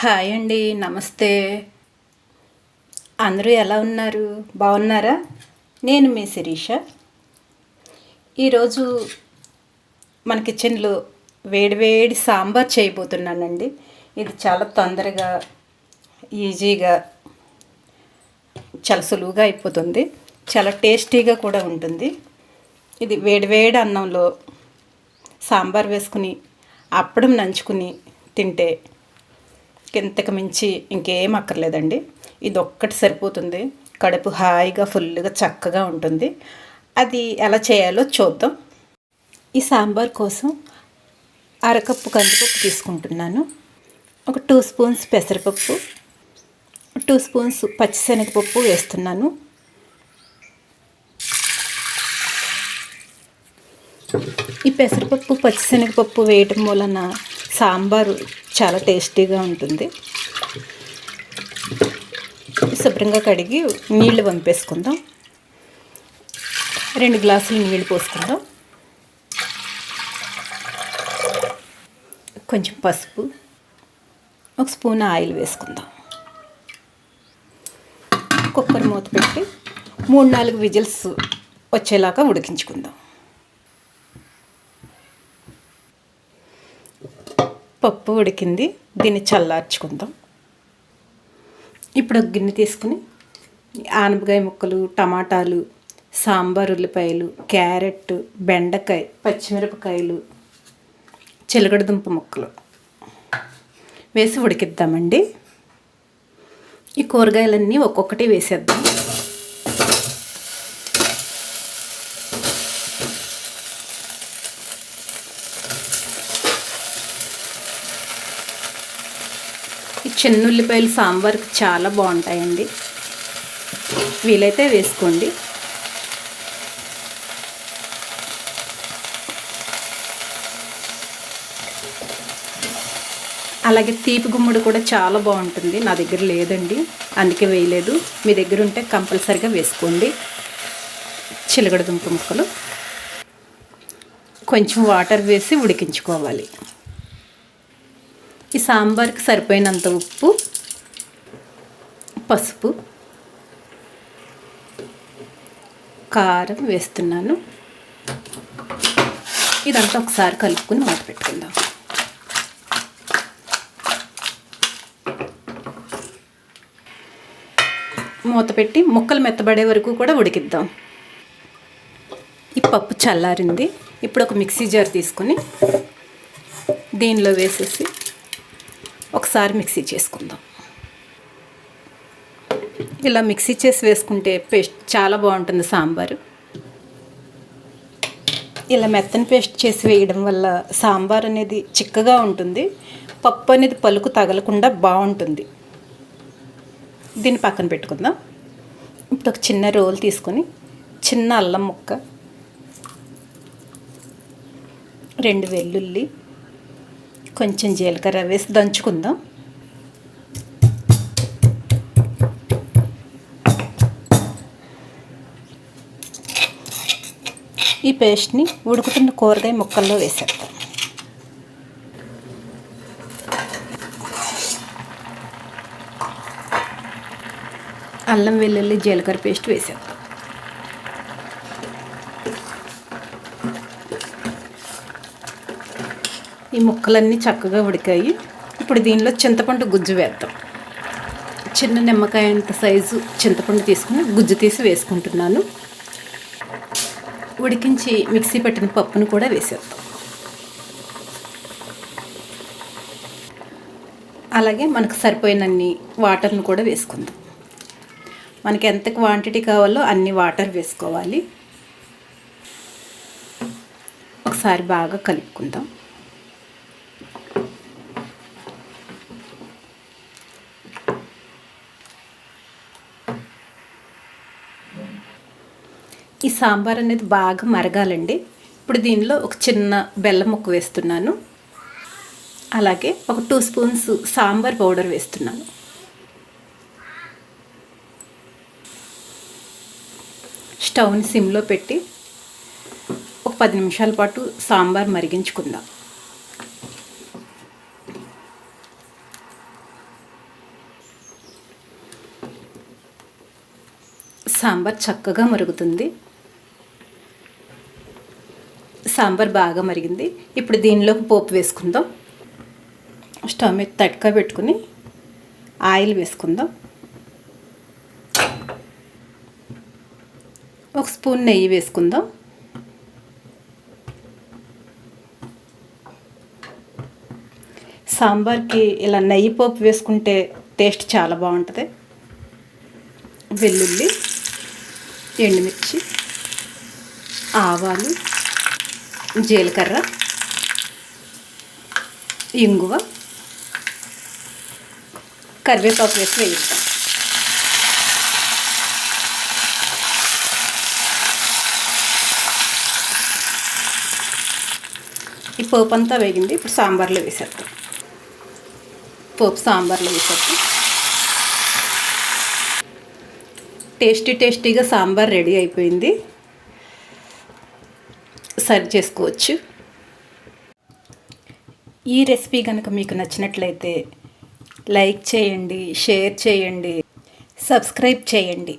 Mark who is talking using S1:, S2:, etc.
S1: Hi అండి, నమస్తే. అందరూ ఎలా ఉన్నారు? బాగున్నారా? నేను మీ శిరీష. ఈరోజు మన కిచెన్లో వేడివేడి సాంబార్ చేయబోతున్నానండి. ఇది చాలా తొందరగా, ఈజీగా, చాలా సులువుగా అయిపోతుంది. చాలా టేస్టీగా కూడా ఉంటుంది. ఇది వేడివేడి అన్నంలో సాంబార్ వేసుకుని అప్పడం నంచుకుని తింటే ఇంతకు మించి ఇంకేం అక్కర్లేదండి. ఇది ఒక్కటి సరిపోతుంది. కడుపు హాయిగా ఫుల్గా చక్కగా ఉంటుంది. అది ఎలా చేయాలో చూద్దాం. ఈ సాంబార్ కోసం అరకప్పు కందిపప్పు తీసుకుంటున్నాను. ఒక 2 స్పూన్స్ పెసరపప్పు, 2 స్పూన్స్ పచ్చిశనగపప్పు వేస్తున్నాను. ఈ పెసరపప్పు పచ్చిశనగపప్పు వేయటం వలన సాంబారు చాలా టేస్టీగా ఉంటుంది. శుభ్రంగా కడిగి నీళ్లు వంపేసుకుందాం. 2 గ్లాసులు నీళ్లు పోసుకుందాం. కొంచెం పసుపు, 1 స్పూన్ ఆయిల్ వేసుకుందాం. కుక్కర్ మూత పెట్టి 3-4 విజిల్స్ వచ్చేలాగా ఉడికించుకుందాం. పప్పు ఉడికింది. దీన్ని చల్లార్చుకుందాం. ఇప్పుడు ఒక గిన్నె తీసుకుని ఆనపకాయ ముక్కలు, టమాటాలు, సాంబార్ ఉల్లిపాయలు, క్యారెట్, బెండకాయ, పచ్చిమిరపకాయలు, చిలకడదుంప ముక్కలు వేసి ఉడికిద్దామండి. ఈ కూరగాయలన్నీ ఒక్కొక్కటి వేసేద్దాం. ఈ చిన్న ఉల్లిపాయలు సాంబార్కి చాలా బాగుంటాయండి. వీలైతే వేసుకోండి. అలాగే తీపి గుమ్మడి కూడా చాలా బాగుంటుంది. నా దగ్గర లేదండి, అందుకే వేయలేదు. మీ దగ్గర ఉంటే కంపల్సరిగా వేసుకోండి. చిలకడదుంప ముక్కలు కొంచెం వాటర్ వేసి ఉడికించుకోవాలి. ఈ సాంబార్కి సరిపోయినంత ఉప్పు, పసుపు, కారం వేస్తున్నాను. ఇదంతా ఒకసారి కలుపుకొని మూత పెట్టుకుందాం. మూత పెట్టి ముక్కలు మెత్తబడే వరకు కూడా ఉడికిద్దాం. ఈ పప్పు చల్లారింది. ఇప్పుడు ఒక మిక్సీ జార్ తీసుకొని దీనిలో వేసేసి ఒకసారి మిక్సీ చేసుకుందాం. ఇలా మిక్సీ చేసి వేసుకుంటే పేస్ట్ చాలా బాగుంటుంది సాంబారు. ఇలా మెత్తని పేస్ట్ చేసి వేయడం వల్ల సాంబార్ అనేది చిక్కగా ఉంటుంది. పప్పు అనేది పలుకు తగలకుండా బాగుంటుంది. దీన్ని పక్కన పెట్టుకుందాం. ఇప్పుడు ఒక చిన్న రోల్ తీసుకొని చిన్న అల్లం ముక్క, 2 వెల్లుల్లి, కొంచెం జీలకర్ర వేసి దంచుకుందాం. ఈ పేస్ట్ని ఉడుకుతున్న కూరగాయ ముక్కల్లో వేసేద్దాం. అల్లం వెల్లుల్లి జీలకర్ర పేస్ట్ వేసేద్దాం. ఈ ముక్కలన్నీ చక్కగా ఉడికాయి. ఇప్పుడు దీనిలో చింతపండు గుజ్జు వేద్దాం. చిన్న నిమ్మకాయ అంత సైజు చింతపండు తీసుకుని గుజ్జు తీసి వేసుకుంటున్నాను. ఉడికించి మిక్సీ పెట్టిన పప్పును కూడా వేసేద్దాం. అలాగే మనకు సరిపోయినన్ని వాటర్ను కూడా వేసుకుందాం. మనకి ఎంత క్వాంటిటీ కావాలో అన్ని వాటర్ వేసుకోవాలి. ఒకసారి బాగా కలుపుకుందాం. ఈ సాంబార్ అనేది బాగా మరగాలండి. ఇప్పుడు దీనిలో ఒక చిన్న బెల్లం ముక్క వేస్తున్నాను. అలాగే ఒక 2 స్పూన్స్ సాంబార్ పౌడర్ వేస్తున్నాను. స్టవ్ని సిమ్లో పెట్టి ఒక 10 నిమిషాల పాటు సాంబార్ మరిగించుకుందాం. సాంబార్ చక్కగా మరుగుతుంది. సాంబార్ బాగా మరిగింది. ఇప్పుడు దీనిలోకి పోపు వేసుకుందాం. స్టవ్ మీద తట్కా పెట్టుకుని ఆయిల్ వేసుకుందాం. ఒక స్పూన్ నెయ్యి వేసుకుందాం. సాంబార్కి ఇలా నెయ్యి పోపు వేసుకుంటే టేస్ట్ చాలా బాగుంటుంది. వెల్లుల్లి, ఎండుమిర్చి, ఆవాలు, జీలకర్ర, ఇంగువ, కరివేపాకు వేసి వేయిస్తాం. ఈ పోపు అంతా వేగింది. ఇప్పుడు సాంబార్లో వేసేస్తాం. పోపు సాంబార్లో వేసేస్తాం. టేస్టీగా సాంబార్ రెడీ అయిపోయింది. సర్వ్ చేసుకోవచ్చు. ఈ రెసిపీ కనుక మీకు నచ్చినట్లయితే లైక్ చేయండి, షేర్ చేయండి, సబ్స్క్రైబ్ చేయండి.